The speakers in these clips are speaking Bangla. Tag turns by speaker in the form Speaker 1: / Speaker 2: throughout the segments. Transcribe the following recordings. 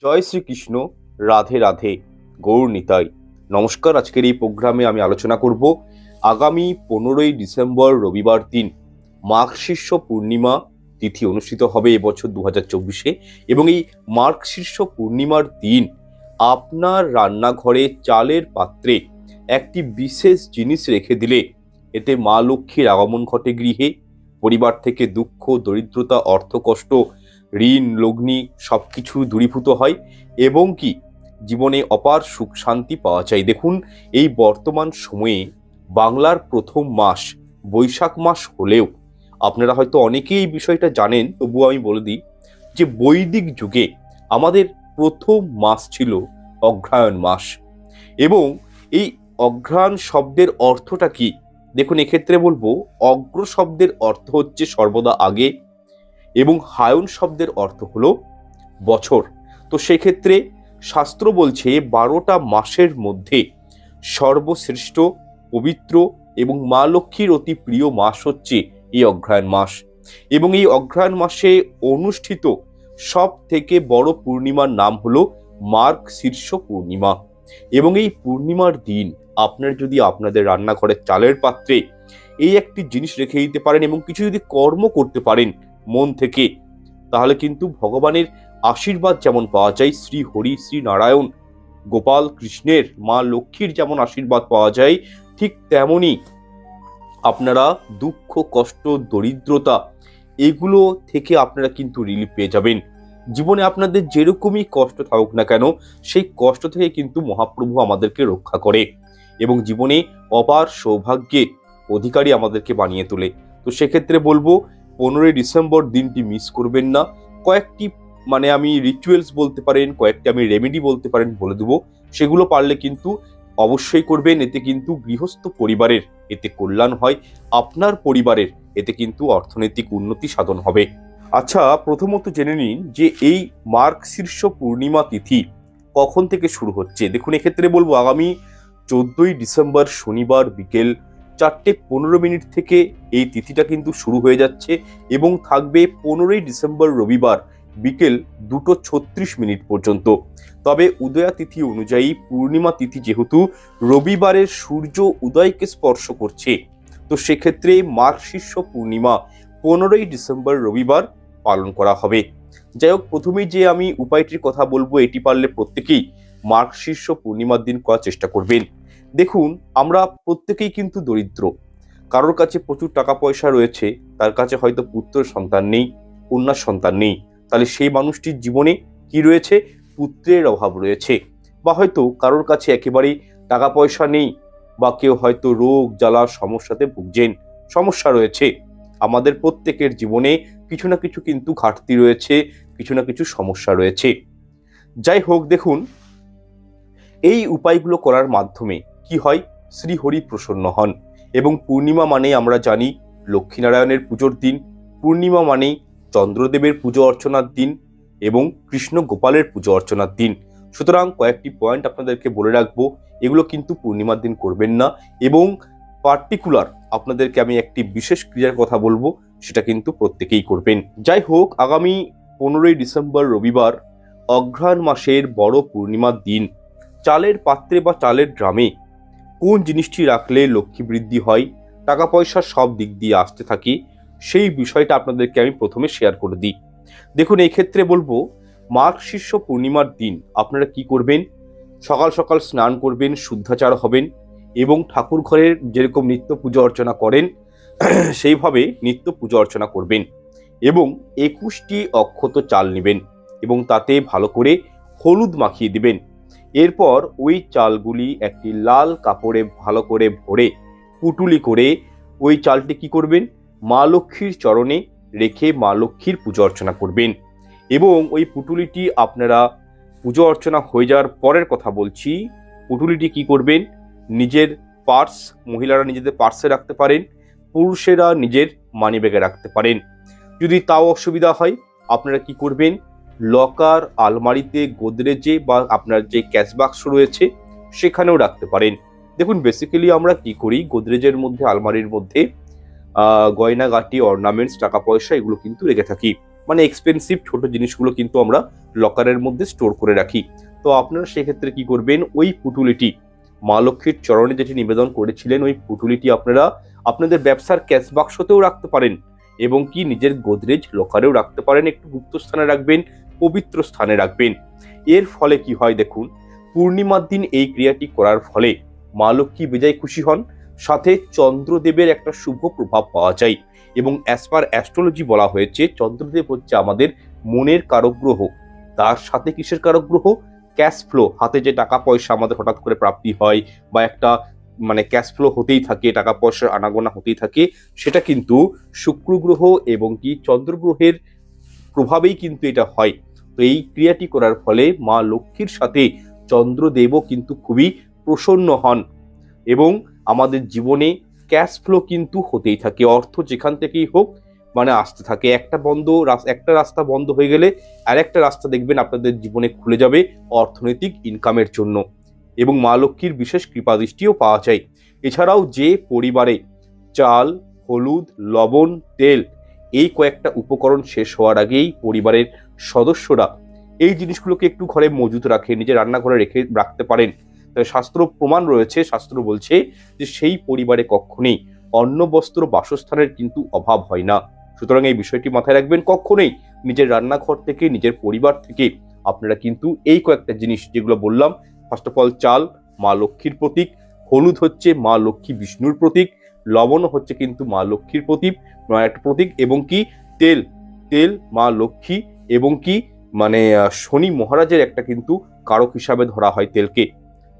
Speaker 1: জয় শ্রীকৃষ্ণ। রাধে রাধে। গৌর নিতাই। নমস্কার। আজকের এই প্রোগ্রামে আমি আলোচনা করব আগামী 15ই ডিসেম্বর রবিবার দিন মার্গশীর্ষ পূর্ণিমা তিথি অনুষ্ঠিত হবে এবছর 2024-এ। এবং এই মার্গশীর্ষ পূর্ণিমার দিন আপনার রান্নাঘরে চালের পাত্রে একটি বিশেষ জিনিস রেখে দিলে এতে মা লক্ষ্মীর আগমন ঘটে গৃহে। পরিবার থেকে দুঃখ, দরিদ্রতা, অর্থকষ্ট, ঋণ, লগ্নি সবকিছু দূরীভূত হয় এবং কি জীবনে অপার সুখ শান্তি পাওয়া যায়। দেখুন, এই বর্তমান সময়ে বাংলার প্রথম মাস বৈশাখ মাস হলেও আপনারা হয়তো অনেকেই এই বিষয়টা জানেন, তবুও আমি বলে দিই যে বৈদিক যুগে আমাদের প্রথম মাস ছিল অগ্রহায়ণ মাস। এবং এই অঘ্রাণ শব্দের অর্থটা কি? দেখুন, এক্ষেত্রে বলবো অগ্র শব্দের অর্থ হচ্ছে সর্বদা আগে এবং হায়ন শব্দের অর্থ হলো বছর। তো সেক্ষেত্রে শাস্ত্র বলছে 12টা মাসের মধ্যে সর্বশ্রেষ্ঠ, পবিত্র এবং মা লক্ষ্মীর অতি প্রিয় মাস হচ্ছে এই অগ্রহায়ণ মাস। এবং এই অগ্রহায়ণ মাসে অনুষ্ঠিত সব থেকে বড় পূর্ণিমার নাম হলো মার্গশীর্ষ পূর্ণিমা। এবং এই পূর্ণিমার দিন আপনার যদি আপনাদের রান্নাঘরের চালের পাত্রে এই একটি জিনিস রেখে দিতে পারেন এবং কিছু যদি কর্ম করতে পারেন মন থেকে, তাহলে কিন্তু ভগবানের আশীর্বাদ যেমন পাওয়া যায়, শ্রী হরি, শ্রী নারায়ণ, গোপাল কৃষ্ণের, মা লক্ষ্মীর যেমন আশীর্বাদ পাওয়া যায়, ঠিক তেমনি আপনারা দুঃখ, কষ্ট, দরিদ্রতা এগুলো থেকে আপনারা কিন্তু রিলিফ পেয়ে যাবেন। জীবনে আপনাদের যেরকমই কষ্ট থাকুক না কেন, সেই কষ্ট থেকে কিন্তু মহাপ্রভু আমাদেরকে রক্ষা করে এবং জীবনে অপার সৌভাগ্যের অধিকারী আমাদেরকে বানিয়ে তোলে। তো সেক্ষেত্রে বলবো 15ই ডিসেম্বর দিনটি মিস করবেন না। কয়েকটি আমি রিচুয়ালস বলতে পারেন, কয়েকটি আমি রেমেডি বলতে পারেন বলে দেবো, সেগুলো পারলে কিন্তু অবশ্যই করবেন। এতে কিন্তু গৃহস্থ পরিবারের এতে কল্যাণ হয়, আপনার পরিবারের এতে কিন্তু অর্থনৈতিক উন্নতি সাধন হবে। আচ্ছা, প্রথমত জেনে নিন যে এই মার্গশীর্ষ পূর্ণিমা তিথি কখন থেকে শুরু হচ্ছে। দেখুন, এক্ষেত্রে বলবো আগামী 14ই ডিসেম্বর শনিবার বিকেল 4:15 থেকে এই তিথিটা কিন্তু শুরু হয়ে যাচ্ছে এবং থাকবে 15ই ডিসেম্বর রবিবার বিকেল 2:36 পর্যন্ত। তবে উদয়া তিথি অনুযায়ী পূর্ণিমা তিথি যেহেতু রবিবারের সূর্য উদয়কে স্পর্শ করছে, তো সেক্ষেত্রে মার্গশীর্ষ পূর্ণিমা 15ই ডিসেম্বর রবিবার পালন করা হবে। যাই হোক, প্রথমেই যে আমি উপায়টির কথা বলবো, এটি পারলে প্রত্যেকেই মার্গশীর্ষ পূর্ণিমার দিন করার চেষ্টা করবেন। দেখুন, আমরা প্রত্যেকেই কিন্তু দরিদ্র। কারোর কাছে প্রচুর টাকা পয়সা রয়েছে, তার কাছে হয়তো পুত্র সন্তান নেই, কন্যা সন্তান নেই। তাহলে সেই মানুষটির জীবনে কি রয়েছে? পুত্রের অভাব রয়েছে। বা হয়তো কারোর কাছে একেবারেই টাকা পয়সা নেই, বা কেউ হয়তো রোগ জ্বালা সমস্যাতে ভুগছেন, সমস্যা রয়েছে। আমাদের প্রত্যেকের জীবনে কিছু না কিছু কিন্তু ঘাটতি রয়েছে, কিছু না কিছু সমস্যা রয়েছে। যাই হোক, দেখুন, এই উপায়গুলো করার মাধ্যমে কি হয়? শ্রীহরি প্রসন্ন হন। এবং পূর্ণিমা মানে আমরা জানি লক্ষ্মীনারায়ণের পুজোর দিন, পূর্ণিমা মানে চন্দ্রদেবের পুজো অর্চনার দিন এবং কৃষ্ণ গোপালের পুজো অর্চনার দিন। সুতরাং কয়েকটি পয়েন্ট আপনাদেরকে বলে রাখবো, এগুলো কিন্তু পূর্ণিমার দিন করবেন না। এবং পার্টিকুলার আপনাদেরকে আমি একটি বিশেষ ক্রিয়ার কথা বলবো, সেটা কিন্তু প্রত্যেকেই করবেন। যাই হোক, আগামী 15ই ডিসেম্বর রবিবার অঘ্রাণ মাসের বড় পূর্ণিমার দিন চালের পাত্রে বা চালের ড্রামে কোন জিনিসটি রাখলে লক্ষ্মী বৃদ্ধি হয়, টাকা পয়সা সব দিক দিয়ে আসতে থাকে, সেই বিষয়টা আপনাদেরকে আমি প্রথমে শেয়ার করে দিই। দেখুন, এই ক্ষেত্রে বলবো মার্গশীর্ষ পূর্ণিমার দিন আপনারা কি করবেন? সকাল সকাল স্নান করবেন, শুদ্ধাচার হবেন এবং ঠাকুর ঘরের যেরকম নিত্য পুজো অর্চনা করেন সেইভাবে নিত্য পুজো অর্চনা করবেন এবং 21টি অক্ষত চাল নেবেন এবং তাতে ভালো করে হলুদ মাখিয়ে দিবেন। এরপর ওই চালগুলি একটি লাল কাপড়ে ভালো করে ভরে পুটুলি করে ওই চালটি কি করবেন? মা লক্ষ্মীর চরণে রেখে মা লক্ষ্মীর পুজো অর্চনা করবেন। এবং ওই পুটুলিটি আপনারা পুজো অর্চনা হয়ে যাওয়ার পরের কথা বলছি, পুটুলিটি কি করবেন? নিজের পার্স, মহিলারা নিজেদের পার্সে রাখতে পারেন, পুরুষেরা নিজের মানিব্যাগে রাখতে পারেন। যদি তাও অসুবিধা হয়, আপনারা কি করবেন? লকার, আলমারিতে, গোদরেজে বা আপনার যে ক্যাশ বাক্স রয়েছে সেখানেও রাখতে পারেন। দেখুন, বেসিক্যালি আমরা কি করি, গোদরেজের মধ্যে, আলমারির মধ্যে গয়নাগাটি, অর্নামেন্টস, টাকা পয়সা এগুলো কিন্তু রেখে থাকি। মানে এক্সপেন্সিভ ছোট জিনিসগুলো কিন্তু আমরা লকারের মধ্যে স্টোর করে রাখি। তো আপনারা সেক্ষেত্রে কি করবেন, ওই পুঁটুলিটি মা লক্ষ্মীর চরণে যেটি নিবেদন করেছিলেন ওই পুঁটুলিটি আপনারা আপনাদের ব্যবসার ক্যাশ বাক্সতেও রাখতে পারেন এবং কি নিজের গোদরেজ লকারেও রাখতে পারেন। একটু গুপ্ত স্থানে রাখবেন, পবিত্র স্থানে রাখবেন। এর ফলে কি হয় দেখুন, পূর্ণিমার দিন এই ক্রিয়াটি করার ফলে মা লক্ষ্মী বেজায় খুশি হন, সাথে চন্দ্রদেবের একটা শুভ প্রভাব পাওয়া যায়। এবং অ্যাজ পার অ্যাস্ট্রোলজি বলা হয়েছে চন্দ্রদেব হচ্ছে আমাদের মনের কারক গ্রহ, তার সাথে কিসের কারক গ্রহ, ক্যাশ ফ্লো, হাতে যে টাকা পয়সা আমাদের হঠাৎ করে প্রাপ্তি হয় বা একটা মানে ক্যাশ ফ্লো হতেই থাকে, টাকা পয়সার আনাগোনা হতেই থাকে, সেটা কিন্তু শুক্র গ্রহ এবং কি চন্দ্র গ্রহের প্রভাবেই কিন্তু এটা হয়। তো এই ক্রিয়াটি করার ফলে মা লক্ষ্মীর সাথে চন্দ্রদেবও কিন্তু খুবই প্রসন্ন হন এবং আমাদের জীবনে ক্যাশ ফ্লো কিন্তু হতেই থাকে। অর্থ যেখান থেকেই হোক মানে আসতে থাকে। একটা রাস্তা বন্ধ হয়ে গেলে আরেকটা রাস্তা দেখবেন আপনাদের জীবনে খুলে যাবে অর্থনৈতিক ইনকামের জন্য এবং মা লক্ষ্মীর বিশেষ কৃপাদৃষ্টিও পাওয়া যায়। এছাড়াও যে পরিবারে চাল, হলুদ, লবণ, তেল এই কয়েকটা উপকরণ শেষ হওয়ার আগেই পরিবারের সদস্যরা এই জিনিসগুলোকে একটু ঘরে মজুত রাখে, নিজের রান্নাঘরে রাখতে পারেন। শাস্ত্র প্রমাণ রয়েছে, শাস্ত্র বলছে যে সেই পরিবারে কখনোই অন্ন, বস্ত্র, বাসস্থানের কিন্তু অভাব হয় না। সুতরাং এই বিষয়টি মাথায় রাখবেন, কখনোই নিজের রান্নাঘর থেকে নিজের পরিবার থেকে আপনারা কিন্তু এই কয়েকটা জিনিস যেগুলো বললাম, ফার্স্ট অফ অল চাল মা লক্ষ্মীর প্রতীক, হলুদ হচ্ছে মা লক্ষ্মী বিষ্ণুর প্রতীক, লবণ হচ্ছে কিন্তু মা লক্ষ্মীর একটা প্রতীক এবং কি তেল তেল মা লক্ষ্মী এবং কি মানে শনি মহারাজের একটা কিন্তু কারক হিসাবে ধরা হয় তেলকে।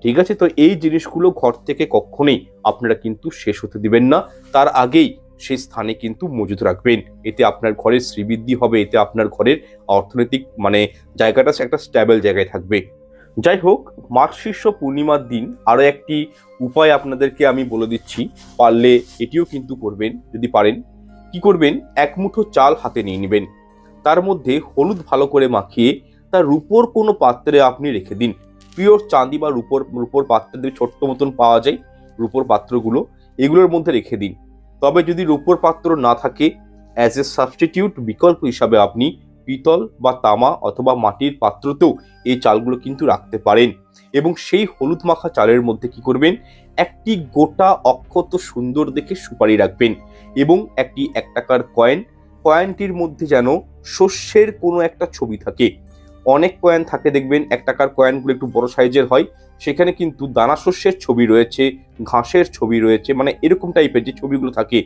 Speaker 1: ঠিক আছে, তো এই জিনিসগুলো ঘর থেকে কখনোই আপনারা কিন্তু শেষ হতে দিবেন না, তার আগেই সেই স্থানে কিন্তু মজুত রাখবেন। এতে আপনার ঘরের শ্রীবৃদ্ধি হবে, এতে আপনার ঘরের অর্থনৈতিক মানে জায়গাটা একটা স্ট্যাবল জায়গায় থাকবে। যাই হোক, মার্গশীর্ষ পূর্ণিমার দিন আরো একটি উপায় আপনাদেরকে আমি বলে দিচ্ছি, পারলে এটিও কিন্তু করবেন যদি পারেন। কি করবেন, এক মুঠো চাল হাতে নিয়ে নেবেন, তার মধ্যে হলুদ ভালো করে মাখিয়ে তার রূপোর কোনো পাত্রে আপনি রেখে দিন। পিওর চাঁদি বা রূপোর পাত্রে ছোট্ট মতন পাওয়া যায় রূপোর পাত্রগুলো, এগুলোর মধ্যে রেখে দিন। তবে যদি রূপোর পাত্র না থাকে, অ্যাজ এ সাবস্টিটিউট বিকল্প হিসাবে আপনি পিতল বা তামা অথবা মাটির পাত্রতেও এই চালগুলো কিন্তু রাখতে পারেন। এবং সেই হলুদ মাখা চালের মধ্যে কি করবেন, একটি গোটা অক্ষত সুন্দর দেখে সুপারি রাখবেন এবং একটি 1 টাকার কয়েনটির মধ্যে যেন শস্যের কোনো একটা ছবি থাকে। অনেক কয়েন থাকে দেখবেন 1 টাকার কয়েনগুলো একটু বড় সাইজের হয়, সেখানে কিন্তু দানা শস্যের ছবি রয়েছে, ঘাসের ছবি রয়েছে, মানে এরকম টাইপের যে ছবিগুলো থাকে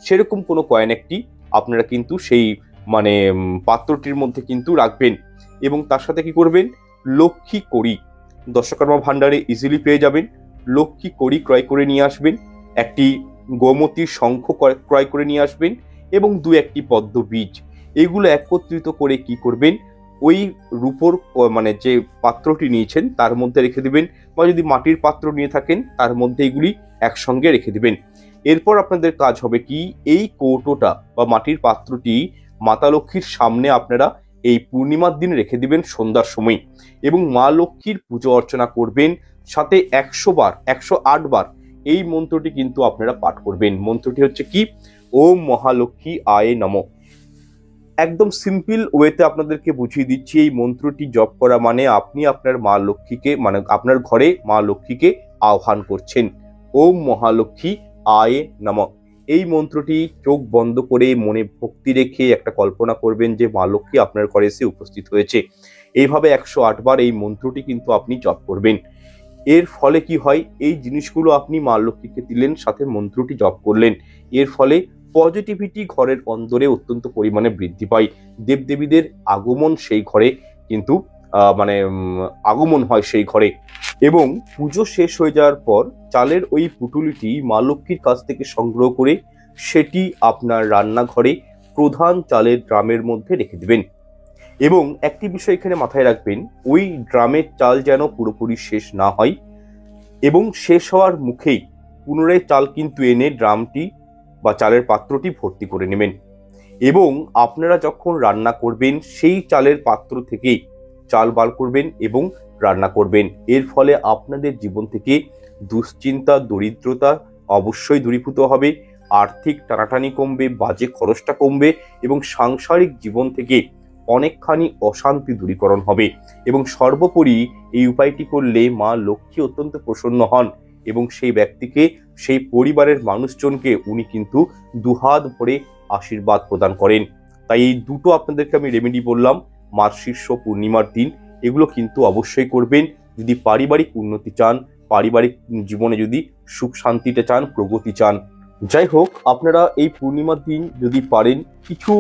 Speaker 1: সেরকম কোনো কয়েন একটি আপনারা কিন্তু সেই মানে পাত্রটির মধ্যে কিন্তু রাখবেন। এবং তার সাথে কি করবেন, লক্ষ্মী কড়ি দশকর্মা ভান্ডারে ইজিলি পেয়ে যাবেন, লক্ষ্মী কড়ি ক্রয় করে নিয়ে আসবেন, একটি গোমতীর শঙ্খ ক্রয় করে নিয়ে আসবেন এবং 2-1টি পদ্ম বীজ, এগুলো একত্রিত করে কি করবেন, ওই রূপোর মানে যে পাত্রটি নিয়েছেন তার মধ্যে রেখে দিবেন, বা যদি মাটির পাত্র নিয়ে থাকেন তার মধ্যে এগুলি একসঙ্গে রেখে দিবেন। এরপর আপনাদের কাজ হবে কি, এই কৌটোটা বা মাটির পাত্রটি মাতা লক্ষ্মীর সামনে আপনারা এই পূর্ণিমার দিন রেখে দিবেন সন্ধ্যার সময় এবং মা লক্ষ্মীর পুজো অর্চনা করবেন। সাথে 108 বার এই মন্ত্রটি কিন্তু আপনারা পাঠ করবেন। মন্ত্রটি হচ্ছে কি, ওম মহালক্ষ্মী আয়ে নমঃ। একদম সিম্পল ওয়েতে আপনাদেরকে বুঝিয়ে দিচ্ছি, এই মন্ত্রটি জপ করা মানে আপনি আপনার মা লক্ষ্মীকে মানে আপনার ঘরে মা লক্ষ্মীকে আহ্বান করছেন। ওম মহালক্ষ্মী আয়ে নমঃ। এই মন্ত্রটি চোখ বন্ধ করে মনে ভক্তি রেখে একটা কল্পনা করবেন যে মা লক্ষ্মী আপনার ঘরে এসে উপস্থিত হয়েছে। এইভাবে 108 বার এই মন্ত্রটি কিন্তু আপনি জপ করবেন। এর ফলে কি হয়, এই জিনিসগুলো আপনি মা লক্ষ্মীকে দিলেন, সাথে মন্ত্রটি জপ করলেন, এর ফলে পজিটিভিটি ঘরের অন্দরে অত্যন্ত পরিমাণে বৃদ্ধি পায়। দেবদেবীদের আগমন সেই ঘরে কিন্তু আগমন হয় সেই ঘরে। এবং পুজো শেষ হয়ে যাওয়ার পর চালের ওই পুটুলিটি মা লক্ষ্মীর কাছ থেকে সংগ্রহ করে সেটি আপনার রান্নাঘরে প্রধান চালের ড্রামের মধ্যে রেখে দেবেন। এবং একটি বিষয় এখানে মাথায় রাখবেন, ওই ড্রামের চাল যেন পুরোপুরি শেষ না হয় এবং শেষ হওয়ার মুখেই পুনরায় চাল কিন্তু এনে ড্রামটি বা চালের পাত্রটি ভর্তি করে নেবেন। এবং আপনারা যখন রান্না করবেন সেই চালের পাত্র থেকেই চাল বার করবেন এবং রান্না করবেন। এর ফলে আপনাদের জীবন থেকে দুশ্চিন্তা, দরিদ্রতা অবশ্যই দূরীভূত হবে, আর্থিক টানাটানি কমবে, বাজে খরচটা কমবে এবং সাংসারিক জীবন থেকে অনেকখানি অশান্তি দূরীকরণ হবে। এবং সর্বোপরি এই উপায়টি করলে মা লক্ষ্মী অত্যন্ত প্রসন্ন হন এবং সেই ব্যক্তিকে, সেই পরিবারের মানুষজনকে উনি কিন্তু দুহাত ভরে আশীর্বাদ প্রদান করেন। তাই এই দুটো আপনাদেরকে আমি রেমেডি বললাম মার্গশীর্ষ পূর্ণিমার দিন, এগুলো কিন্তু অবশ্যই করবেন যদি পারিবারিক উন্নতি চান, পারিবারিক জীবনে যদি সুখ শান্তিতে চান, প্রগতি চান। যাই হোক, আপনারা এই পূর্ণিমার দিন যদি পারেন কিছু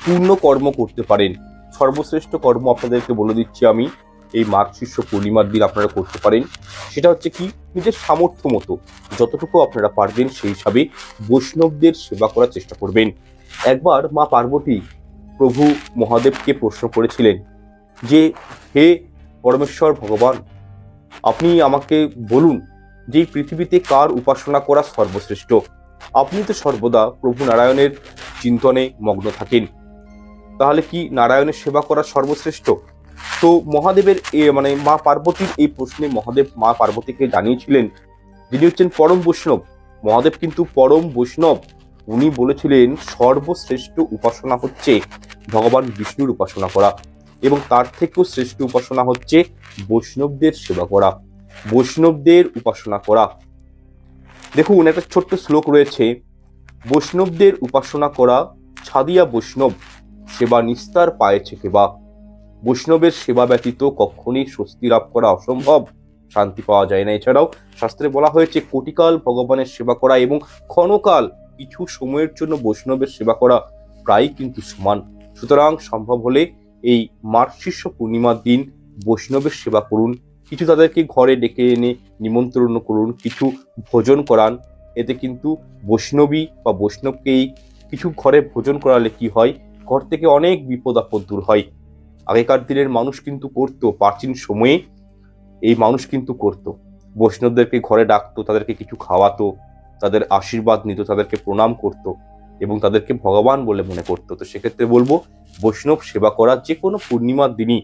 Speaker 1: পূর্ণ কর্ম করতে পারেন। সর্বশ্রেষ্ঠ কর্ম আপনাদেরকে বলে দিচ্ছি আমি, এই মার্গশীর্ষ পূর্ণিমার দিন আপনারা করতে পারেন। সেটা হচ্ছে কি, নিজের সামর্থ্য মতো যতটুকু আপনারা পারবেন সেই হিসাবে বৈষ্ণবদের সেবা করার চেষ্টা করবেন। একবার মা পার্বতী প্রভু মহাদেবকে প্রশ্ন করেছিলেন যে, হে পরমেশ্বর ভগবান, আপনি আমাকে বলুন যে এই পৃথিবীতে কার উপাসনা করা সর্বশ্রেষ্ঠ। আপনি তো সর্বদা প্রভু নারায়ণের চিন্তনে মগ্ন থাকেন, তাহলে কি নারায়ণের সেবা করা সর্বশ্রেষ্ঠ? তো মহাদেবের মানে মা পার্বতীর এই প্রশ্নে মহাদেব মা পার্বতীকে জানিয়েছিলেন যিনি হচ্ছেন পরম বৈষ্ণব। মহাদেব কিন্তু পরম বৈষ্ণব। উনি বলেছিলেন সর্বশ্রেষ্ঠ উপাসনা হচ্ছে ভগবান বিষ্ণুর উপাসনা করা, এবং তার থেকেও শ্রেষ্ঠ উপাসনা হচ্ছে বৈষ্ণবদের সেবা করা, বৈষ্ণবদের উপাসনা করা। দেখুন, একটা ছোট্ট শ্লোক রয়েছে, বৈষ্ণবদের উপাসনা করা ছাদিয়া বৈষ্ণব সেবা নিস্তার পায়েছে কেবা। বৈষ্ণবের সেবা ব্যতীত কখনই স্বস্তি লাভ করা অসম্ভব, শান্তি পাওয়া যায় না। এছাড়াও শাস্ত্রে বলা হয়েছে কোটিকাল ভগবানের সেবা করা এবং ক্ষণকাল কিছু সময়ের জন্য বৈষ্ণবের সেবা করা প্রায় কিন্তু সমান। সুতরাং সম্ভব হলে এই মার্গশীর্ষ পূর্ণিমার দিন বৈষ্ণবের সেবা করুন, কিছু তাদেরকে ঘরে ডেকে এনে নিমন্ত্রণ করুন, কিছু ভোজন করান। এতে কিন্তু বৈষ্ণবী বা বৈষ্ণবকেই কিছু ঘরে ভোজন করালে কি হয়, ঘর থেকে অনেক বিপদ আপদ দূর হয়। আগেকার দিনের মানুষ কিন্তু করতো, প্রাচীন সময়ে এই মানুষ কিন্তু করতো, বৈষ্ণবদেরকে ঘরে ডাকতো, তাদেরকে কিছু খাওয়াতো, তাদের আশীর্বাদ নিত, তাদেরকে প্রণাম করত এবং তাদেরকে ভগবান বলে মনে করতো। তো সেক্ষেত্রে বলবো বৈষ্ণব সেবা করা যে কোনো পূর্ণিমার দিনই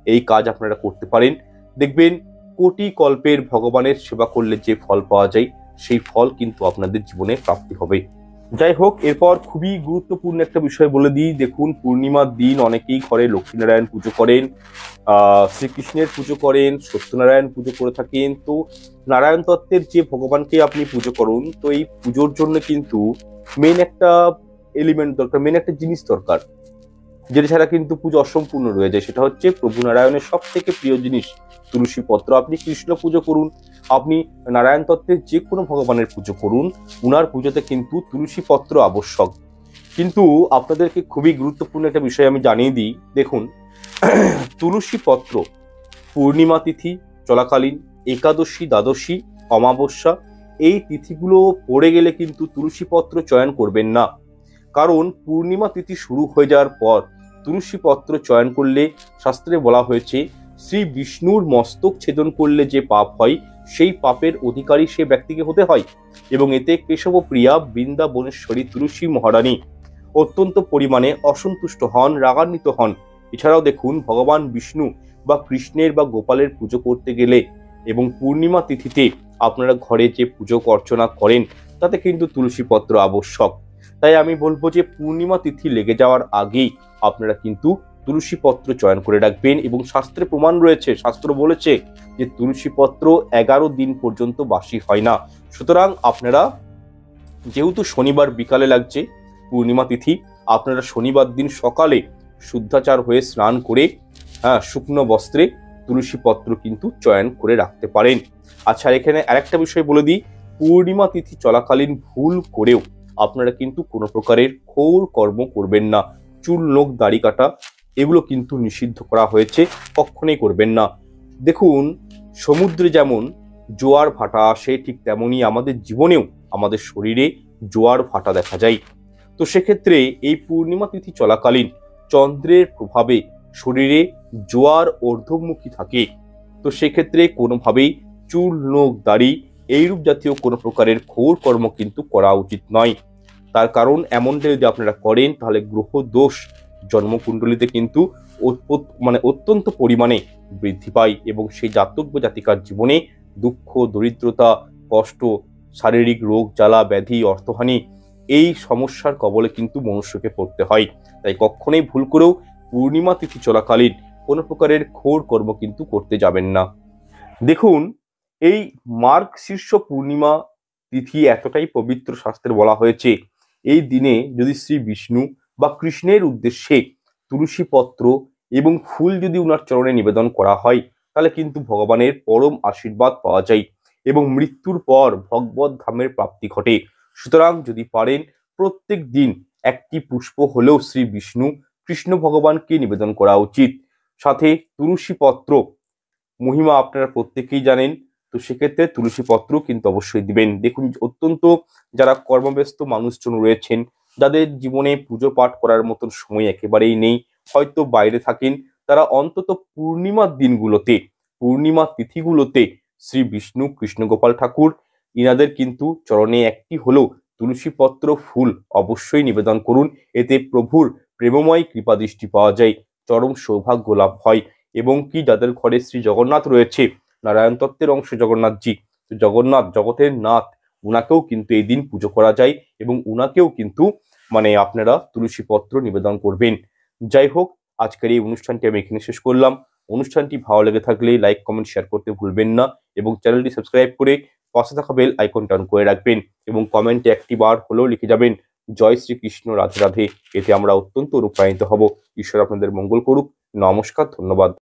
Speaker 1: এই কাজ আপনারা করতে পারেন। দেখবেন কোটি কল্পের ভগবানের সেবা করলে যে ফল পাওয়া যায় সেই ফল কিন্তু আপনাদের জীবনে প্রাপ্তি হবে। যাই হোক, এরপর খুবই গুরুত্বপূর্ণ একটা বিষয় বলে দিই। দেখুন, পূর্ণিমার দিন অনেকেই ঘরে লক্ষ্মীনারায়ণ পুজো করেন, শ্রীকৃষ্ণের পুজো করেন, সত্যনারায়ণ পুজো করে থাকেন। তো নারায়ণ তত্ত্বের যে ভগবানকে আপনি পুজো করুন, তো এই পুজোর জন্য কিন্তু মেন একটা এলিমেন্ট দরকার, মেন একটা জিনিস দরকার, যেটা ছাড়া কিন্তু পুজো অসম্পূর্ণ রয়ে যায়। সেটা হচ্ছে প্রভু নারায়ণের সব থেকে প্রিয় জিনিস তুলসী পত্র। আপনি কৃষ্ণ পুজো করুন, আপনি নারায়ণ তত্ত্বের যে কোনো ভগবানের পুজো করুন, উনার পুজোতে কিন্তু তুলসী পত্র আবশ্যক। কিন্তু আপনাদেরকে খুবই গুরুত্বপূর্ণ একটা বিষয় আমি জানিয়ে দিই। দেখুন, তুলসী পত্র পূর্ণিমা তিথি চলাকালীন, একাদশী, দ্বাদশী, অমাবস্যা, এই তিথিগুলো পড়ে গেলে কিন্তু তুলসী পত্র চয়ন করবেন না। কারণ পূর্ণিমা তিথি শুরু হয়ে যাওয়ার পর তুলসী পত্র চয়ন করলে শাস্ত্রে বলা হয়েছে শ্রী বিষ্ণুর মস্তক ছেদন করলে যে পাপ হয় সেই পাপের অধিকারী সে ব্যক্তিকে হতে হয়। এবং এতে কেশবপ্রিয়া বৃন্দাবনেশ্বরী তুলসী মহারানী অত্যন্ত পরিমাণে অসন্তুষ্ট হন, রাগান্বিত হন। এছাড়াও দেখুন, ভগবান বিষ্ণু বা কৃষ্ণের বা গোপালের পুজো করতে গেলে এবং পূর্ণিমা তিথিতে আপনারা ঘরে যে পুজো অর্চনা করেন তাতে কিন্তু তুলসী পত্র আবশ্যক। তাই আমি বলবো যে পূর্ণিমা তিথি লেগে যাওয়ার আগেই আপনারা কিন্তু তুলসী পত্র চয়ন করে রাখবেন। এবং শাস্ত্রে প্রমাণ রয়েছে, শাস্ত্র বলেছে যে তুলসী পত্র 11 দিন পর্যন্ত বাসি হয় না। সুতরাং আপনারা, যেহেতু শনিবার বিকালে লাগছে পূর্ণিমা তিথি, আপনারা শনিবার দিন সকালে শুদ্ধাচার হয়ে স্নান করে শুকনো বস্ত্রে তুলসী পত্র কিন্তু চয়ন করে রাখতে পারেন। আচ্ছা, এখানে আরেকটা বিষয় বলে দিই, পূর্ণিমা তিথি চলাকালীন ভুল করেও আপনারা কিন্তু কোনো প্রকারের ঘোর কর্ম করবেন না। চুল, নখ, দাড়ি কাটা এগুলো কিন্তু নিষিদ্ধ করা হয়েছে, কখনোই করবেন না। দেখুন, সমুদ্রে যেমন জোয়ার ভাটা আসে, ঠিক তেমনই আমাদের জীবনেও আমাদের শরীরে জোয়ার ভাটা দেখা যায়। তো সেক্ষেত্রে এই পূর্ণিমা তিথি চলাকালীন চন্দ্রের প্রভাবে শরীরে জোয়ার ঊর্ধ্বমুখী থাকে। তো সেক্ষেত্রে কোনোভাবেই চুল, নখ, দাড়ি এইরূপ জাতীয় কোনো প্রকারের ঘোর কর্ম কিন্তু করা উচিত নয়। তার কারণ এমনটা যদি আপনারা করেন তাহলে গ্রহ দোষ জন্মকুণ্ডলিতে কিন্তু অত্যন্ত পরিমাণে বৃদ্ধি পায় এবং সেই জাতক বা জাতিকার জীবনে দুঃখ, দরিদ্রতা, কষ্ট, শারীরিক রোগ, জ্বালা, ব্যাধি, অর্থহানি এই সমস্যার কবলে কিন্তু মনুষ্যকে পড়তে হয়। তাই কখনোই ভুল করেও পূর্ণিমা তিথি চলাকালীন কোনো প্রকারের ঘোর কর্ম কিন্তু করতে যাবেন না। দেখুন, এই মার্গ শীর্ষ পূর্ণিমা তিথি এতটাই পবিত্র, শাস্ত্রে বলা হয়েছে এই দিনে যদি শ্রী বিষ্ণু বা কৃষ্ণের উদ্দেশ্যে তুলসী পত্র এবং ফুল যদি উনার চরণে নিবেদন করা হয়, তাহলে কিন্তু ভগবানের পরম আশীর্বাদ পাওয়া যায় এবং মৃত্যুর পর ভগবত ধামের প্রাপ্তি ঘটে। সুতরাং যদি পারেন প্রত্যেক দিন একটি পুষ্প হলেও শ্রী বিষ্ণু কৃষ্ণ ভগবানকে নিবেদন করা উচিত। সাথে তুলসী পত্র মহিমা আপনারা প্রত্যেকেই জানেন, তো সেক্ষেত্রে তুলসী পত্র কিন্তু অবশ্যই দিবেন। দেখুন, অত্যন্ত যারা কর্মব্যস্ত মানুষজন রয়েছেন, যাদের জীবনে পুজো পাঠ করার মতন সময় একেবারেই নেই, হয়তো বাইরে থাকেন, তারা অন্তত পূর্ণিমার দিনগুলোতে, পূর্ণিমা তিথিগুলোতে শ্রী বিষ্ণু কৃষ্ণ গোপাল ঠাকুর ইনাদের কিন্তু চরণে একটি হলেও তুলসী পত্র ফুল অবশ্যই নিবেদন করুন। এতে প্রভুর প্রেমময় কৃপাদৃষ্টি পাওয়া যায়, চরম সৌভাগ্য লাভ হয়। এবং কি যাদের ঘরে শ্রী জগন্নাথ রয়েছে, নারায়ণ তত্ত্বের অংশ জগন্নাথজি, তো জগন্নাথ জগতের নাথ, উনাকেও কিন্তু এই দিন পুজো করা যায় এবং উনাকেও কিন্তু আপনারা তুলসী পত্র নিবেদন করবেন। যাই হোক, আজকের এই অনুষ্ঠানটি আমি এখানে শেষ করলাম। অনুষ্ঠানটি ভালো লেগে থাকলে লাইক কমেন্ট শেয়ার করতে ভুলবেন না এবং চ্যানেলটি সাবস্ক্রাইব করে পাশে থাকা বেল আইকনটা অন করে রাখবেন এবং কমেন্টে একটি বার হলেও লিখে যাবেন জয় শ্রীকৃষ্ণ, রাধে রাধে। এতে আমরা অত্যন্ত অনুপ্রাণিত হব। ঈশ্বর আপনাদের মঙ্গল করুক। নমস্কার, ধন্যবাদ।